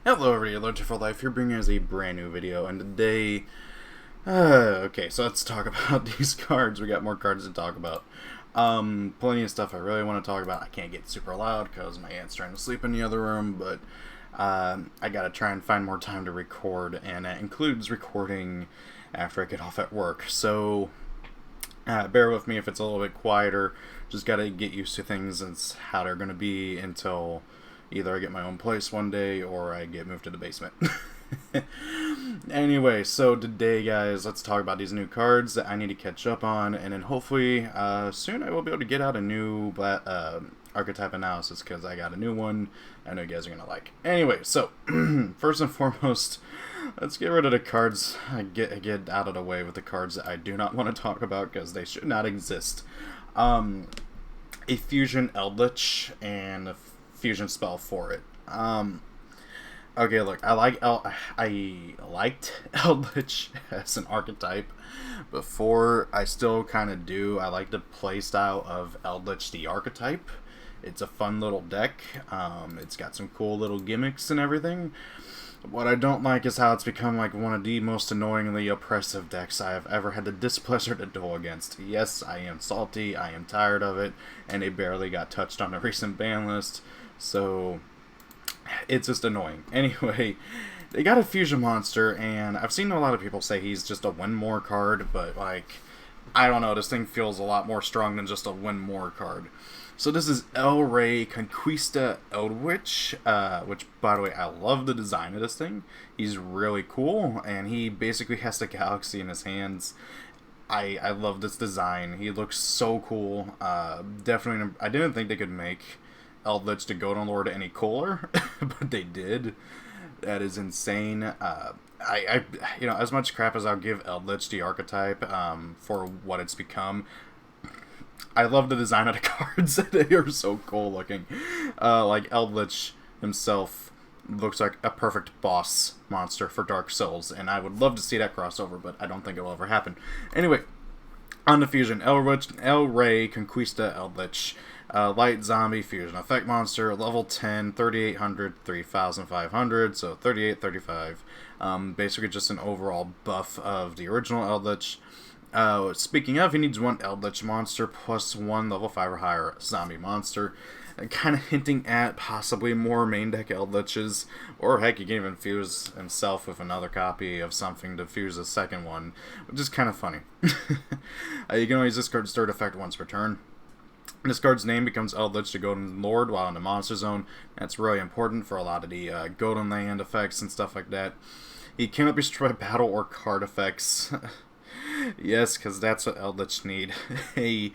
Hello everybody, Eldlitch for Life here, bringing us a brand new video, and today, okay, so let's talk about these cards. We got more cards to talk about. Plenty of stuff I really want to talk about. I can't get super loud because my aunt's trying to sleep in the other room, but I gotta try and find more time to record, and that includes recording after I get off at work. So bear with me if it's a little bit quieter. Just gotta get used to things and how they're gonna be until either I get my own place one day or I get moved to the basement. Anyway, so today, guys, let's talk about these new cards that I need to catch up on, and then hopefully soon I will be able to get out a new archetype analysis because I got a new one I know you guys are going to like. Anyway, so first and foremost, let's get rid of the cards. Get out of the way with the cards that I do not want to talk about because they should not exist. A fusion Eldlitch and a fusion spell for it. Okay, look, I liked Eldlitch as an archetype before. I still kind of do. I like the playstyle of Eldlitch the archetype. It's a fun little deck. It's got some cool little gimmicks and everything. What I don't like is how it's become like one of the most annoyingly oppressive decks I have ever had the displeasure to duel against. Yes, I am salty, I am tired of it, and they barely got touched on a recent ban list, so it's just annoying. Anyway, they got a fusion monster, and I've seen a lot of people say he's just a win more card, but like, I don't know, this thing feels a lot more strong than just a win more card. So this is El Rey Conquista Eldwitch, which, by the way, I love the design of this thing. He's really cool, and he basically has the galaxy in his hands. I love this design. He looks so cool. Definitely, I didn't think they could make Eldlitch the Golden Lord any cooler, but they did. That is insane. You know, as much crap as I'll give Eldlitch the archetype for what it's become, I love the design of the cards. They are so cool looking. Like Eldlitch himself looks like a perfect boss monster for Dark Souls, and I would love to see that crossover, but I don't think it will ever happen. Anyway, on the fusion, El Rey Conquista Eldlitch. Light zombie fusion effect monster, level 10, 3800, 3500, so 38, 35. Basically just an overall buff of the original Eldlitch. Speaking of, he needs one Eldritch monster plus one level 5 or higher zombie monster. Kind of hinting at possibly more main deck Eldritches, or heck, you can even fuse himself with another copy of something to fuse a second one, which is kind of funny. You can only use this card's third effect once per turn. This card's name becomes Eldlitch the Golden Lord while in the Monster Zone. That's really important for a lot of the Golden Land effects and stuff like that. He cannot be destroyed by battle or card effects. Yes, because that's what Eldlitch need. A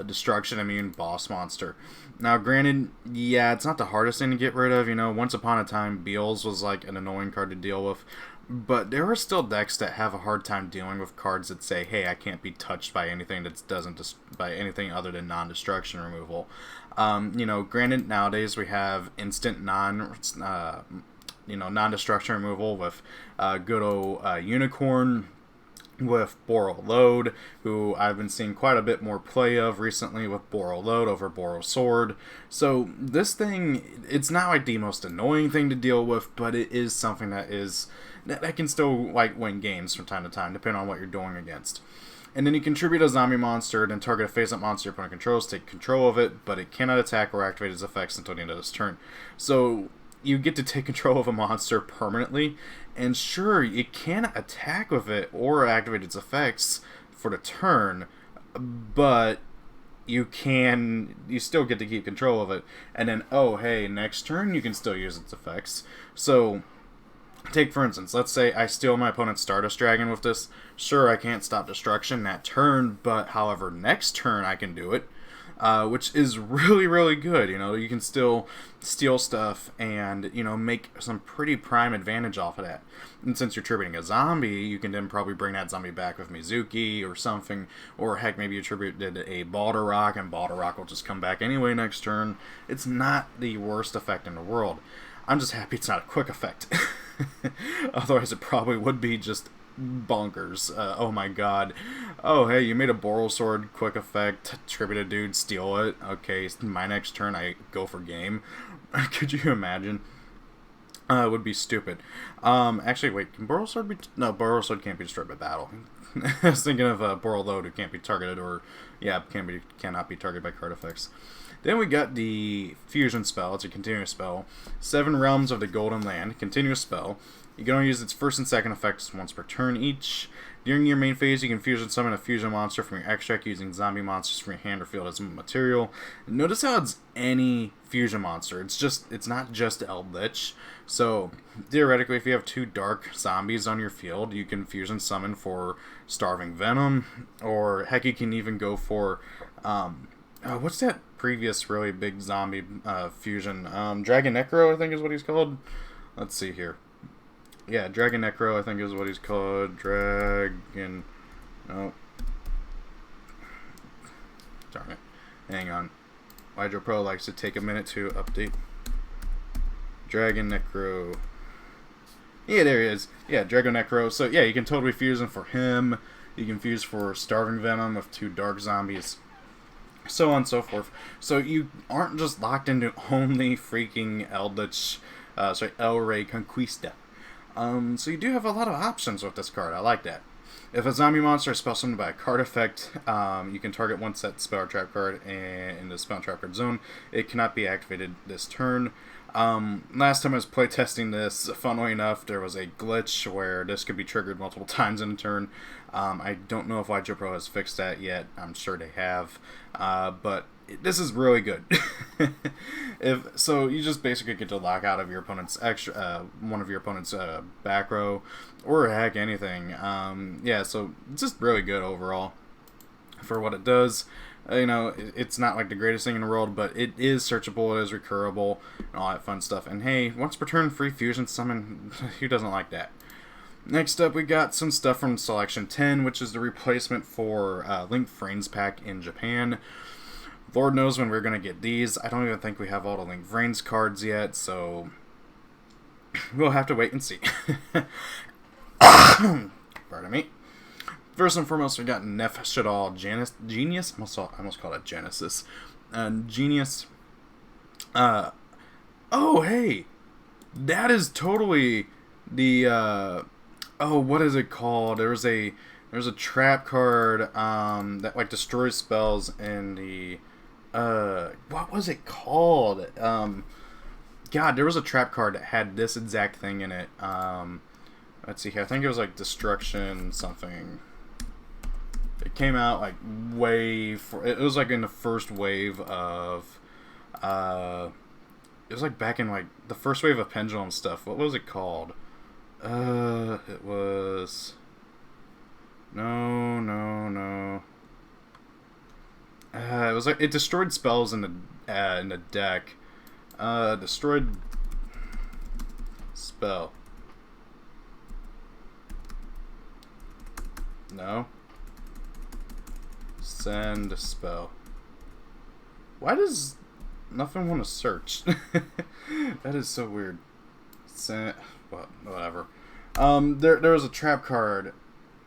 destruction immune boss monster. Now, granted, yeah, it's not the hardest thing to get rid of. You know, once upon a time, Beals was like an annoying card to deal with. But there are still decks that have a hard time dealing with cards that say, hey, I can't be touched by anything that doesn't by anything other than non-destruction removal. You know, granted, nowadays we have instant non-destruction removal with good old Unicorn, with Boral Load, who I've been seeing quite a bit more play of recently with Boral Load over Boral Sword. So this thing, it's not like the most annoying thing to deal with, but it is something that can still like win games from time to time, depending on what you're doing against. And then you contribute a zombie monster, then target a face-up monster your opponent controls, take control of it, but it cannot attack or activate its effects until the end of this turn. So you get to take control of a monster permanently, and sure, you can attack with it or activate its effects for the turn, but you still get to keep control of it. And then, oh hey, next turn you can still use its effects. So take, for instance, let's say I steal my opponent's Stardust Dragon with this. Sure, I can't stop destruction that turn, but however, next turn I can do it. Which is really, really good. You know, you can still steal stuff and, you know, make some pretty prime advantage off of that. And since you're tributing a zombie, you can then probably bring that zombie back with Mizuki or something. Or heck, maybe you tributed a Balderrock, and Balderrock will just come back anyway next turn. It's not the worst effect in the world. I'm just happy it's not a quick effect. Otherwise it probably would be just bonkers. Oh my god. Oh hey, you made a Boral Sword quick effect, tribute a dude, steal it. Okay, my next turn I go for game. Could you imagine? would be stupid. Actually, wait, can Boral Sword be... No, Boral Sword can't be destroyed by battle. I was thinking of Boral Load, who can't be targeted, or, yeah, cannot be targeted by card effects. Then we got the Fusion spell. It's a continuous spell. 7 Realms of the Golden Land. Continuous spell. You can only use its first and second effects once per turn each. During your main phase, you can fusion summon a fusion monster from your extract using zombie monsters from your hand or field as material. Notice how it's any fusion monster. It's not just Eldlitch. So, theoretically, if you have 2 dark zombies on your field, you can fusion summon for Starving Venom, or heck, you can even go for, what's that previous really big zombie fusion? Dragon Necro, I think is what he's called. Let's see here. Yeah, Dragon Necro, I think is what he's called. Dragon... No. Darn it. Hang on. Ygopro likes to take a minute to update. Dragon Necro. Yeah, there he is. Yeah, Dragon Necro. So, yeah, you can totally fuse him for him. You can fuse for Starving Venom with 2 dark zombies. So on and so forth. So you aren't just locked into only freaking Eldritch... El Rey Conquista. So you do have a lot of options with this card. I like that. If a zombie monster is spell summoned by a card effect, you can target one set spell or trap card in the spell trap card zone. It cannot be activated this turn. Last time I was playtesting this, funnily enough, there was a glitch where this could be triggered multiple times in a turn. I don't know if Ygopro has fixed that yet. I'm sure they have. But this is really good. So you just basically get to lock out of your opponent's one of your opponent's back row, or heck, anything. Yeah, so it's just really good overall for what it does. You know, it's not like the greatest thing in the world, but it is searchable, it is recurable, and all that fun stuff. And hey, once per turn, free fusion summon, who doesn't like that? Next up, we got some stuff from Selection 10, which is the replacement for Link Vrains pack in Japan. Lord knows when we're going to get these. I don't even think we have all the Link Vrains cards yet, so we'll have to wait and see. Pardon me. First and foremost, we got Nef Shadal Genius. I almost called it Genesis. Genius. Oh, hey! That is totally the, what is it called? There's a trap card, that, like, destroys spells in the, what was it called? God, there was a trap card that had this exact thing in it. Let's see here. I think it was, like, Destruction something. It came out, like, it was, like, in the first wave of, it was, like, back in, like, the first wave of Pendulum stuff. What was it called? It was... No. It was, like, it destroyed spells in the deck. Destroyed... spell. No. Send spell. Why does nothing want to search? That is so weird. Send, well, whatever. There was a trap card.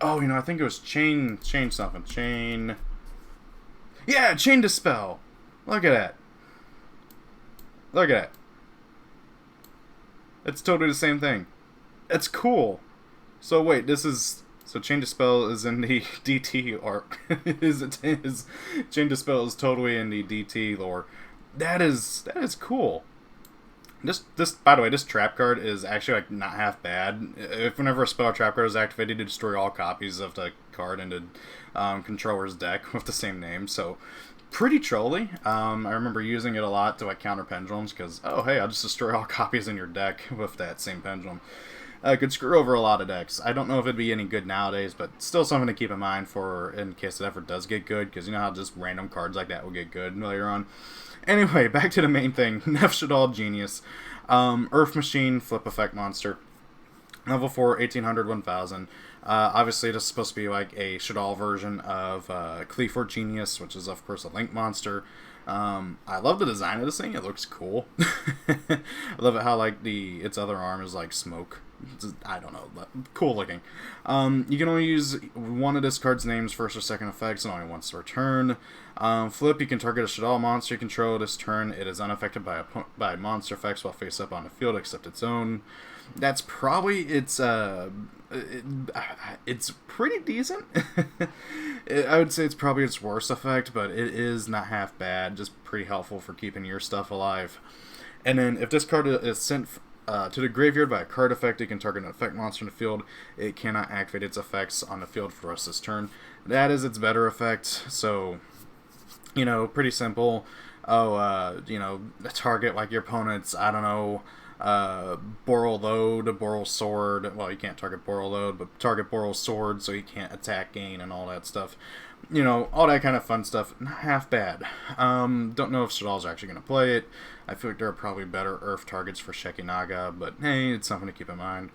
Oh, you know, I think it was chain something. Chain. Yeah, chain dispel. Look at that. Look at that. It's totally the same thing. It's cool. So wait, this is... So Chain Dispel is in the DT arc. Chain Dispel is totally in the DT lore. That is cool. This by the way, this trap card is actually, like, not half bad. If whenever a spell trap card is activated, to destroy all copies of the card in the controller's deck with the same name. So pretty trolly. I remember using it a lot to, like, counter pendulums because, oh hey, I'll just destroy all copies in your deck with that same pendulum. Could screw over a lot of decks. I don't know if it'd be any good nowadays, but still something to keep in mind for in case it ever does get good, because you know how just random cards like that will get good later on. Anyway, back to the main thing. Nef Shadal Genius. Earth Machine, Flip Effect Monster. Level 4, 1800, 1000. Obviously, this is supposed to be like a Shadal version of Cleaver Genius, which is, of course, a Link monster. I love the design of this thing. It looks cool. I love it how, like, its other arm is like smoke. I don't know, cool looking. You can only use one of this card's names first or second effects and only once per turn. Flip, you can target a Shaddoll monster you control this turn. It is unaffected by monster effects while face up on the field except its own. That's probably it's pretty decent. I would say it's probably its worst effect, but it is not half bad. Just pretty helpful for keeping your stuff alive. And then if this card is sent to the graveyard by a card effect, you can target an effect monster in the field. It cannot activate its effects on the field for the rest of this turn. That is its better effect. So, you know, pretty simple. You know, target like your opponent's, I don't know, Boral Load, Boral Sword. Well, you can't target Boral Load, but target Boral Sword so he can't attack gain and all that stuff. You know, all that kind of fun stuff. Not half bad. Don't know if Shaddolls are actually going to play it. I feel like there are probably better Earth targets for Shekinaga, but hey, it's something to keep in mind.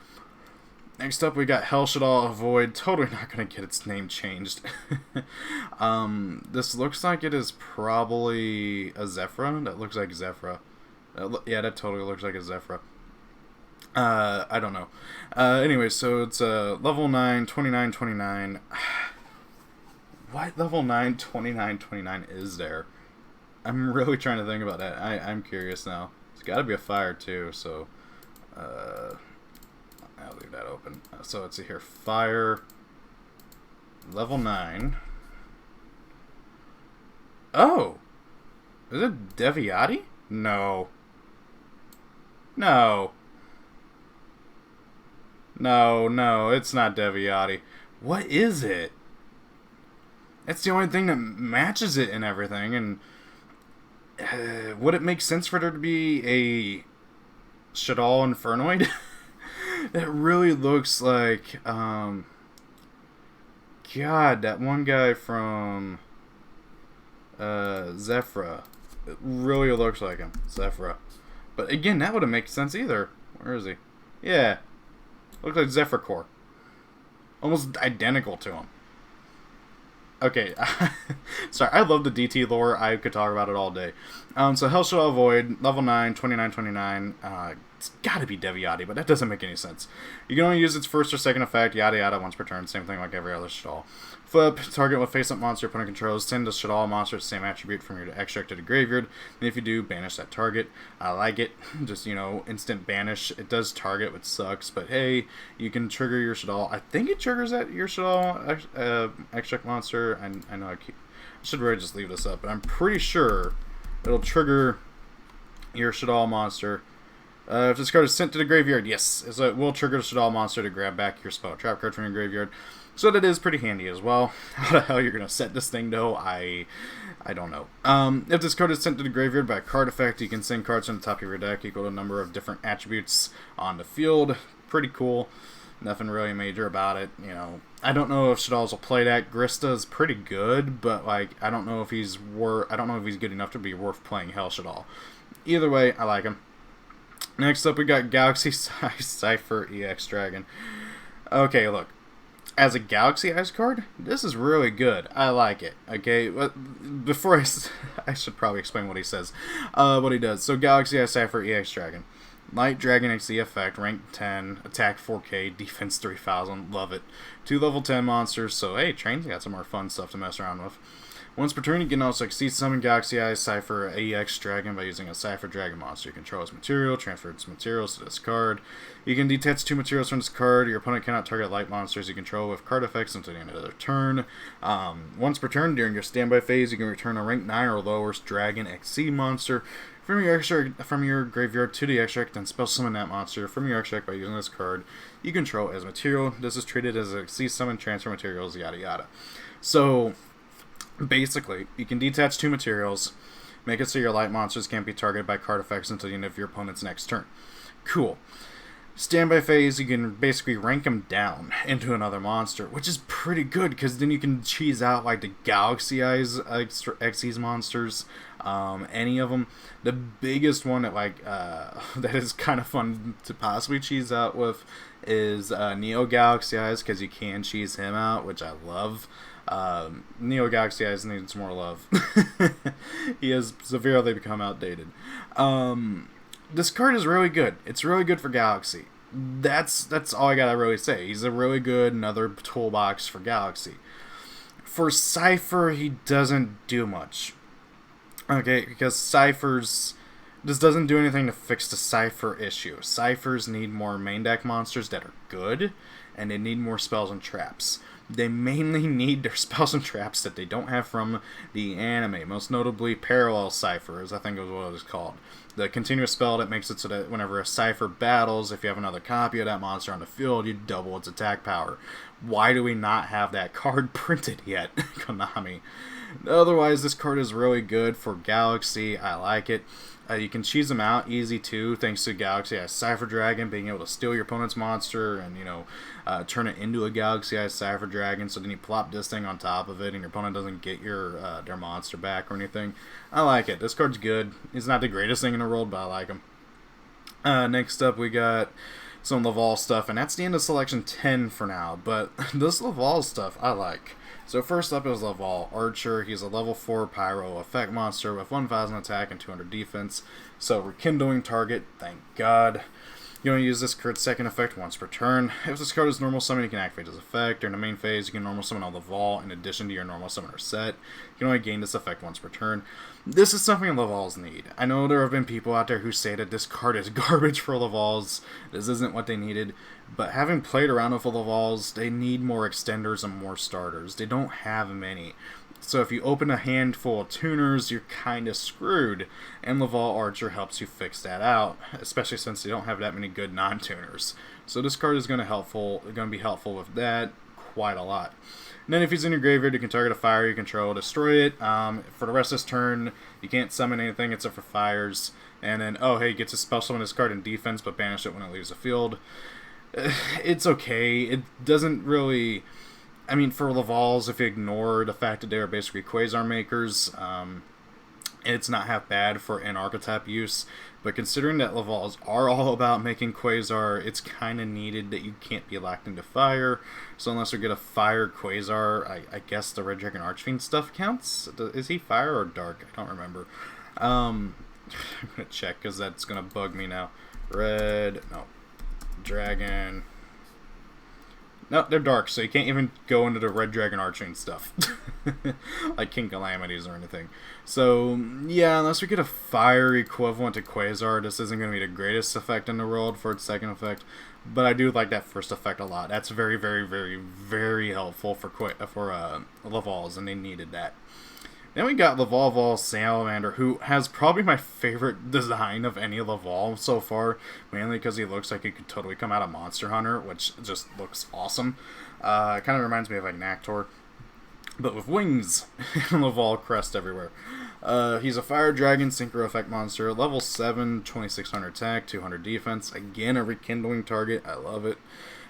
Next up, we got Hell Shaddoll Avoid. Totally not going to get its name changed. This looks like it is probably a Zephyra. That looks like Zephyra. Yeah, that totally looks like a Zephyra. I don't know. Anyway, so it's level 9, 29, 29. What level 9, 29, 29 is there? I'm really trying to think about that. I'm curious now. It's got to be a fire too, so I'll leave that open. So let's see here. Fire, level 9. Oh! Is it Deviati? No. No. No, it's not Deviati. What is it? It's the only thing that matches it and everything, and would it make sense for there to be a Shaddoll Infernoid? That really looks like, God, that one guy from Zephyra. It really looks like him, Zephyra. But again, that wouldn't make sense either. Where is he? Yeah, looks like Zephyr Core. Almost identical to him. Okay, sorry, I love the DT lore. I could talk about it all day. So Hell Shaddoll Void, level 9, 29, 29. It's gotta be Deviati, but that doesn't make any sense. You can only use its first or second effect, yada yada, once per turn. Same thing like every other Shaddoll. Flip, target with face-up monster opponent controls. Send a Shaddoll monster the same attribute from your extract to the graveyard. And if you do, banish that target. I like it. Just, you know, instant banish. It does target, which sucks. But hey, you can trigger your Shaddoll. I think it triggers that your Shaddoll extract monster. I know I should really just leave this up, but I'm pretty sure it'll trigger your Shaddoll monster. If this card is sent to the graveyard, yes, so it will trigger the Shaddoll monster to grab back your spell trap card from your graveyard. So that is pretty handy as well. How the hell you're going to set this thing, though, I don't know. If this card is sent to the graveyard by a card effect, you can send cards from the top of your deck equal to a number of different attributes on the field. Pretty cool. Nothing really major about it, you know. I don't know if Shaddolls will play that. Grista's pretty good, but like I don't know if he's good enough to be worth playing Hell Shaddoll. Either way, I like him. Next up, we got Galaxy Size Cypher EX Dragon. Okay, look. As a Galaxy Eyes card, this is really good. I like it. Okay, before I should probably explain what he says, what he does. So Galaxy Eyes Cypher EX Dragon. Light Dragon XD effect, rank 10, attack 4k, defense 3000, love it. 2 level 10 monsters, so hey, Train's got some more fun stuff to mess around with. Once per turn, you can also exceed summon Galaxy Eyes Cypher EX Dragon by using a Cypher Dragon monster. You control its material, transfer its materials to this card. You can detach 2 materials from this card. Your opponent cannot target light monsters you control with card effects until the end of their turn. Once per turn, during your standby phase, you can return a rank 9 or lower Dragon XC monster from your graveyard to the extract, then spell summon that monster from your extract by using this card you control as material. This is treated as a XC summon, transfer materials, yada yada. So basically, you can detach 2 materials, make it so your light monsters can't be targeted by card effects until the end of your opponent's next turn. Cool. Standby phase, you can basically rank them down into another monster, which is pretty good, because then you can cheese out like the Galaxy Eyes Xyz monsters, any of them. The biggest one that that is kind of fun to possibly cheese out with is Neo Galaxy Eyes, because you can cheese him out, which I love. Neo Galaxy Eyes needs more love. He has severely become outdated. This card is really good. It's really good for Galaxy. that's all I gotta really say. He's a really good another toolbox for Galaxy. For Cypher, he doesn't do much. Okay, because Cypher's this doesn't do anything to fix the Cypher issue. Cyphers need more main deck monsters that are good, and they need more spells and traps. They mainly need their spells and traps that they don't have from the anime, most notably Parallel Cyphers, I think is what it was called. The continuous spell that makes it so that whenever a Cypher battles, if you have another copy of that monster on the field, you double its attack power. Why do we not have that card printed yet, Konami? Otherwise, this card is really good for Galaxy. I like it. You can cheese them out easy too, thanks to Galaxy Eye Cypher Dragon being able to steal your opponent's monster and turn it into a Galaxy Eye Cypher Dragon. So then you plop this thing on top of it, and your opponent doesn't get their monster back or anything. I like it. This card's good. It's not the greatest thing in the world, but I like him. Next up, we got some Laval stuff, and that's the end of Selection 10 for now. But this Laval stuff I like. So first up is Laval Archer. He's a level 4 Pyro effect monster with 1,000 attack and 200 defense. So rekindling target, thank God. You only use this card's second effect once per turn. If this card is normal summon, you can activate this effect. During the main phase, you can normal summon a Laval in addition to your normal summoner set. You can only gain this effect once per turn. This is something Lavals need. I know there have been people out there who say that this card is garbage for Lavals. This isn't what they needed. But having played around with the Lavals, they need more extenders and more starters. They don't have many. So if you open a handful of tuners, you're kind of screwed. And Laval Archer helps you fix that out, especially since you don't have that many good non-tuners. So this card is going to be helpful with that quite a lot. And then if he's in your graveyard, you can target a fire you control, destroy it. For the rest of this turn, you can't summon anything except for fires. And then, oh hey, he gets to spell summon this card in defense, but banish it when it leaves the field. It's okay. It doesn't really... I mean, for Lavals, if you ignore the fact that they are basically Quasar makers, it's not half bad for an archetype use. But considering that Lavals are all about making Quasar, it's kind of needed that you can't be locked into fire. So unless we get a fire Quasar, I guess the Red Dragon Archfiend stuff counts? Is he fire or dark? I don't remember. I'm going to check because that's going to bug me now. Dragon... No, they're dark, so you can't even go into the Red Dragon Archfiend stuff. Like King Calamities or anything. So, yeah, unless we get a fire equivalent to Quasar, this isn't going to be the greatest effect in the world for its second effect. But I do like that first effect a lot. That's very, very, very, very helpful for Lavals, and they needed that. Then we got Laval Salamander, who has probably my favorite design of any Laval so far, mainly because he looks like he could totally come out of Monster Hunter, which just looks awesome. It kind of reminds me of like Nactor, but with wings and Laval crest everywhere. He's a Fire Dragon Synchro Effect monster, level 7, 2600 attack, 200 defense. Again, a rekindling target. I love it.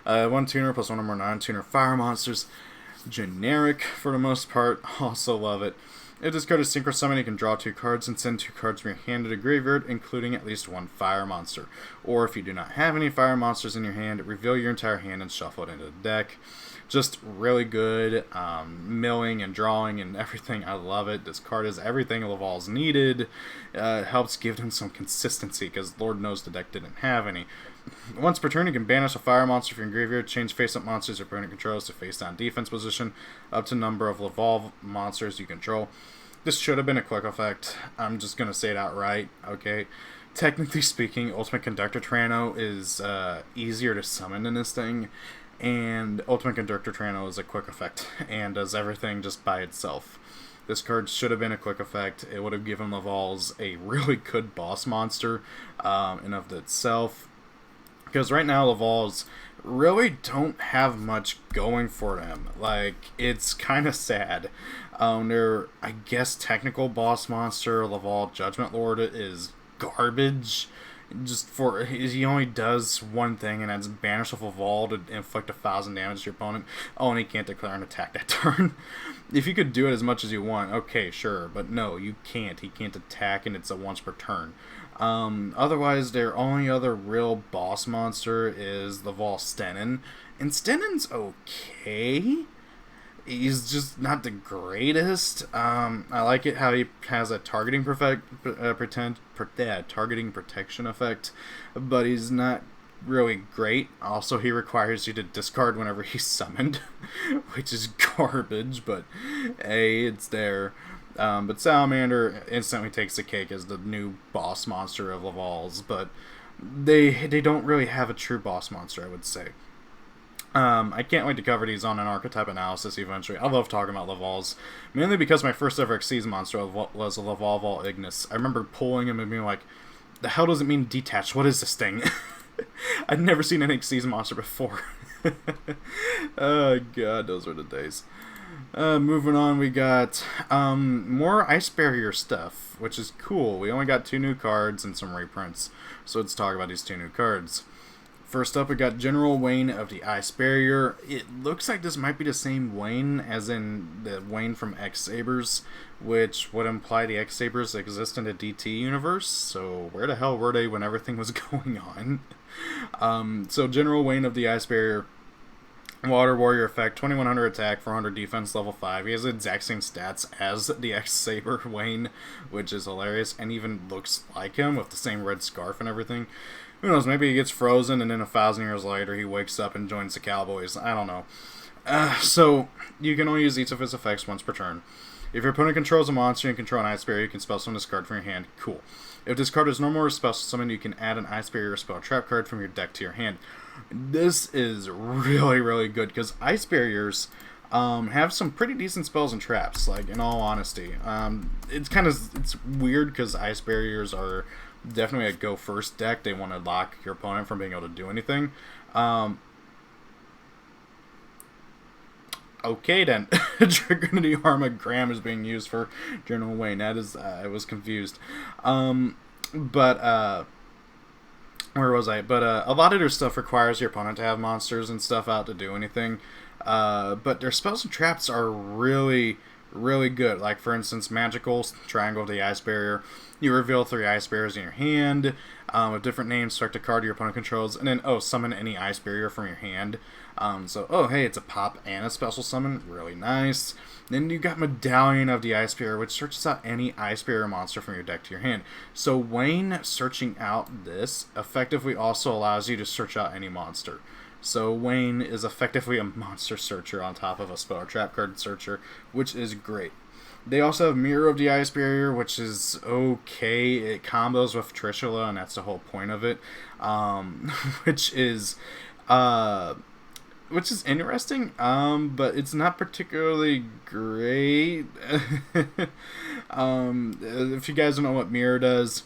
1 tuner plus 1 or more non-tuner fire monsters. Generic for the most part. Also love it. If this card is Synchro Summon, you can draw 2 cards and send 2 cards from your hand to the graveyard, including at least 1 fire monster. Or if you do not have any fire monsters in your hand, reveal your entire hand and shuffle it into the deck. Just really good milling and drawing and everything. I love it. This card is everything Laval's needed. Helps give them some consistency, because Lord knows the deck didn't have any. Once per turn, you can banish a fire monster from your graveyard, change face-up monsters your opponent controls to face-down defense position, up to number of Laval monsters you control. This should have been a quick effect. I'm just going to say it outright, okay? Technically speaking, Ultimate Conductor Trano is easier to summon than this thing, and Ultimate Conductor Trano is a quick effect, and does everything just by itself. This card should have been a quick effect. It would have given Lavals a really good boss monster in of itself. Because right now, Lavals really don't have much going for them. Like, it's kind of sad. Their, I guess, technical boss monster, Laval Judgment Lord, is garbage. He only does one thing, and that's banish a Laval to inflict 1,000 damage to your opponent. Oh, and he can't declare an attack that turn. If you could do it as much as you want, okay, sure. But no, you can't. He can't attack, and it's a once per turn. Otherwise, their only other real boss monster is Laval Stenin. And Stenin's okay. He's just not the greatest. I like it how he has a targeting protection effect, but he's not really great. Also, he requires you to discard whenever he's summoned, which is garbage, but hey, it's there. But Salamander instantly takes the cake as the new boss monster of Laval's, but they don't really have a true boss monster, I would say. I can't wait to cover these on an archetype analysis eventually. I love talking about Laval's, mainly because my first ever Xyz monster was a Laval Ignis. I remember pulling him and being like, the hell does it mean detached? What is this thing? I'd never seen an Xyz monster before. Oh god, those were the days. Moving on, we got more Ice Barrier stuff, which is cool. We only got 2 new cards and some reprints, so let's talk about these 2 new cards. First up, we got General Wayne of the Ice Barrier. It looks like this might be the same Wayne as in the Wayne from X-Sabers, which would imply the X-Sabers exist in the DT universe, so where the hell were they when everything was going on? So General Wayne of the Ice Barrier, Water Warrior effect, 2100 attack, 400 defense, level 5. He has the exact same stats as the X-Saber Wayne, which is hilarious, and even looks like him with the same red scarf and everything. Who knows, maybe he gets frozen and then 1,000 years later he wakes up and joins the Cowboys. I don't know. So, you can only use each of his effects once per turn. If your opponent controls a monster and you control an Ice Barrier, you can spell summon this card from your hand. Cool. If this card is normal or special summon, you can add an Ice Barrier or spell trap card from your deck to your hand. This is really, really good, because Ice Barriers have some pretty decent spells and traps, like, in all honesty. It's weird, because Ice Barriers are definitely a go first deck. They want to lock your opponent from being able to do anything. Okay then. Dragonity Arma Graham is being used for General Wayne. That is, I was confused. Where was I? But a lot of their stuff requires your opponent to have monsters and stuff out to do anything. But their spells and traps are really, really good. Like, for instance, Magical Triangle of the Ice Barrier. You reveal 3 Ice Barriers in your hand with different names. Select a card your opponent controls, and then summon any Ice Barrier from your hand. Hey, it's a pop and a special summon. Really nice. Then you got Medallion of the Ice Barrier, which searches out any Ice Barrier monster from your deck to your hand. So Wayne searching out this effectively also allows you to search out any monster. So Wayne is effectively a monster searcher on top of a spell or trap card searcher, which is great. They also have Mirror of the Ice Barrier, which is okay. It combos with Trishula, and that's the whole point of it. Which is interesting, but it's not particularly great. If you guys don't know what Mirror does,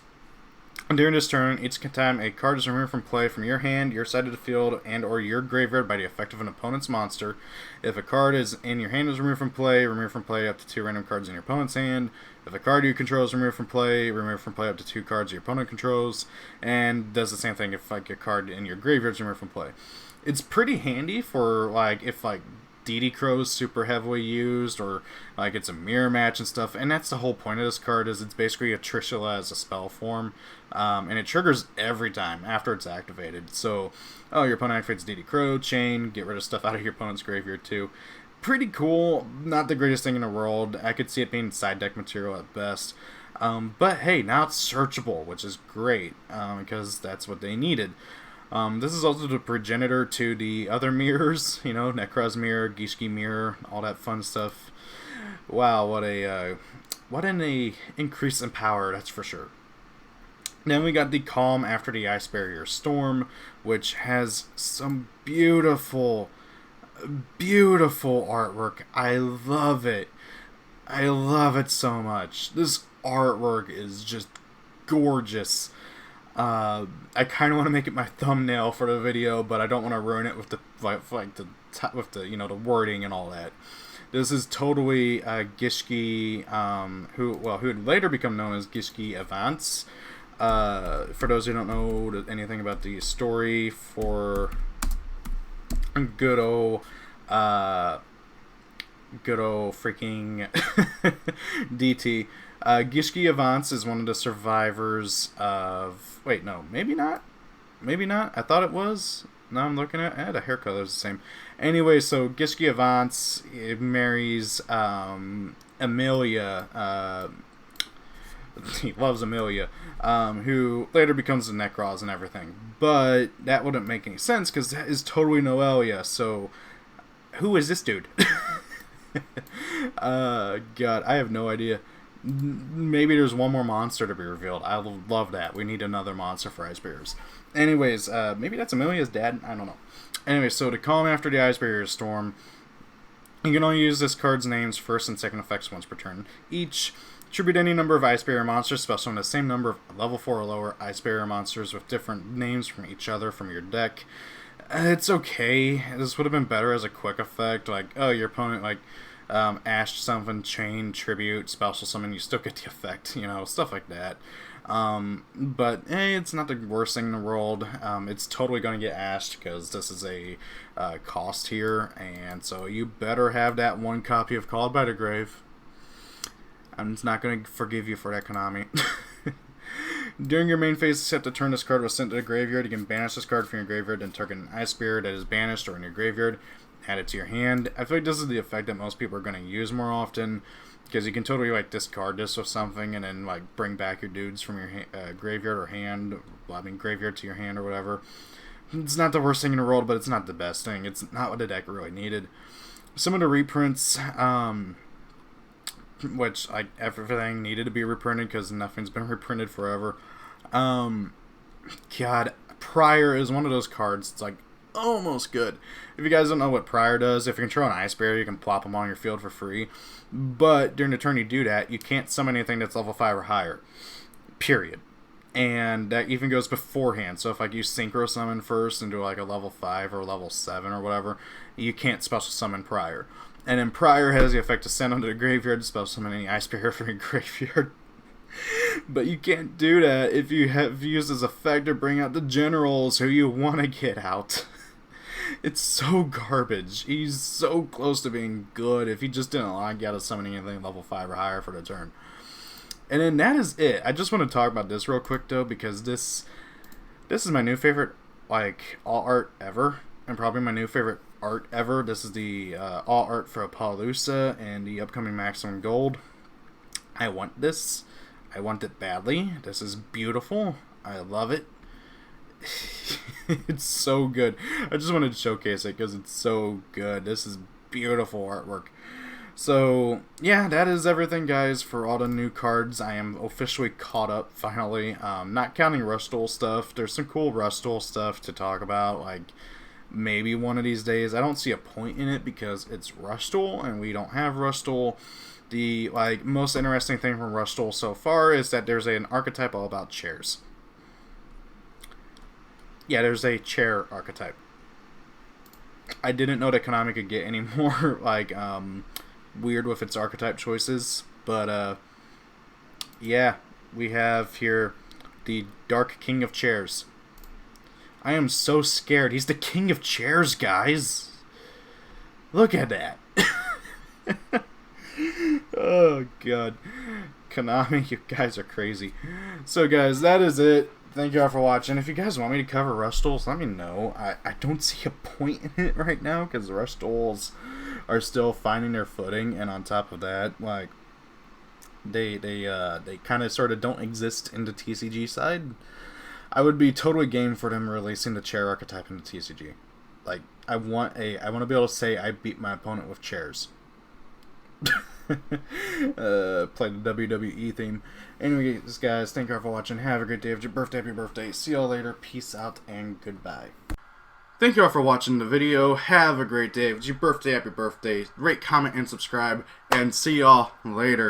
during this turn, each time a card is removed from play from your hand, your side of the field, and or your graveyard by the effect of an opponent's monster. If a card is in your hand is removed from play up to 2 random cards in your opponent's hand. If a card you control is removed from play up to 2 cards your opponent controls. And does the same thing if like a card in your graveyard is removed from play. It's pretty handy for like if like Ygopro is super heavily used, or like it's a mirror match and stuff, and that's the whole point of this card, is it's basically a Trishula as a spell form, and it triggers every time after it's activated. So, your opponent activates Ygopro, chain, get rid of stuff out of your opponent's graveyard too. Pretty cool, not the greatest thing in the world. I could see it being side deck material at best. But hey, now it's searchable, which is great, because that's what they needed. This is also the progenitor to the other mirrors, Necroz Mirror, Gishki Mirror, all that fun stuff. Wow, what an increase in power, that's for sure. Then we got the Calm after the Ice Barrier Storm, which has some beautiful, beautiful artwork. I love it. I love it so much. This artwork is just gorgeous. I kind of want to make it my thumbnail for the video, but I don't want to ruin it with the the wording and all that. This is totally Gishki, who would later become known as Gishki Avance. For those who don't know anything about the story for good old freaking DT. Gishki Avance is one of the survivors of... Wait, no, maybe not. Maybe not. I thought it was. Now I'm looking at it. The hair color is the same. Anyway, so Gishki Avance marries Amelia, he loves Amelia, who later becomes the Necros and everything. But that wouldn't make any sense because that is totally Noelia. So who is this dude? God, I have no idea. Maybe there's one more monster to be revealed. I love that. We need another monster for Ice Barriers. Anyways, maybe that's Amelia's dad. I don't know. Anyway, so to calm after the Ice Barrier storm, you can only use this card's name's first and second effects once per turn. Each attribute any number of Ice Barrier monsters, special in the same number of level 4 or lower Ice Barrier monsters with different names from each other from your deck. It's okay. This would have been better as a quick effect. Like, oh, your opponent, like, Ash something, chain, tribute, special summon, you still get the effect, you know, stuff like that. But it's not the worst thing in the world. It's totally going to get ashed because this is a cost here, and so you better have that one copy of Called by the Grave. I'm just not going to forgive you for that, Konami. During your main phase, except to turn this card was sent to the graveyard, you can banish this card from your graveyard and target an Ice Spirit that is banished or in your graveyard. Add it to your hand. I feel like this is the effect that most people are going to use more often, because you can totally like discard this with something and then like bring back your dudes from your graveyard or hand. Well, I mean graveyard to your hand or whatever. It's not the worst thing in the world, but it's not the best thing. It's not what the deck really needed. Some of the reprints, which like everything needed to be reprinted because nothing's been reprinted forever. God, Prior is one of those cards. It's like almost good. If you guys don't know what Prior does, if you control an Ice Barrier, you can plop them on your field for free. But during the turn you do that, you can't summon anything that's level 5 or higher. Period. And that even goes beforehand. So if like you Synchro Summon first and do like a level 5 or level 7 or whatever, you can't special summon Prior. And then Prior has the effect to send onto the graveyard to special summon any Ice Barrier from your graveyard. But you can't do that if you have used this effect to bring out the generals who you want to get out. It's so garbage. He's so close to being good if he just didn't like out of summoning anything level 5 or higher for the turn. And then that is it. I just want to talk about this real quick though, because this is my new favorite like all art ever, and probably my new favorite art ever. This is the all art for Apollousa and the upcoming Maximum Gold. I want this. I want it badly. This is beautiful. I love it. It's so good. I just wanted to showcase it because it's so good. This is beautiful artwork. So, yeah, that is everything, guys, for all the new cards. I am officially caught up, finally. Not counting Rush Duel stuff. There's some cool Rush Duel stuff to talk about, like, maybe one of these days. I don't see a point in it because it's Rush Duel, and we don't have Rush Duel. The, like, most interesting thing from Rush Duel so far is that there's an archetype all about chairs. Yeah, there's a chair archetype. I didn't know that Konami could get any more, like, weird with its archetype choices. But, yeah, we have here the Dark King of Chairs. I am so scared. He's the King of Chairs, guys. Look at that. Oh, God. Konami, you guys are crazy. So, guys, that is it. Thank you all for watching. If you guys want me to cover Rush Duels, let me know. I don't see a point in it right now because Rush Duels are still finding their footing, and on top of that, like, they kind of sort of don't exist in the TCG side. I would be totally game for them releasing the chair archetype in the TCG. Like, I want to be able to say I beat my opponent with chairs. Play the WWE theme. Anyways, guys, thank you all for watching. Have a great day. It's your birthday. Happy birthday. See y'all later. Peace out and goodbye. Thank you all for watching the video. Have a great day. It's your birthday. Happy birthday. Rate, comment, and subscribe. And see y'all later.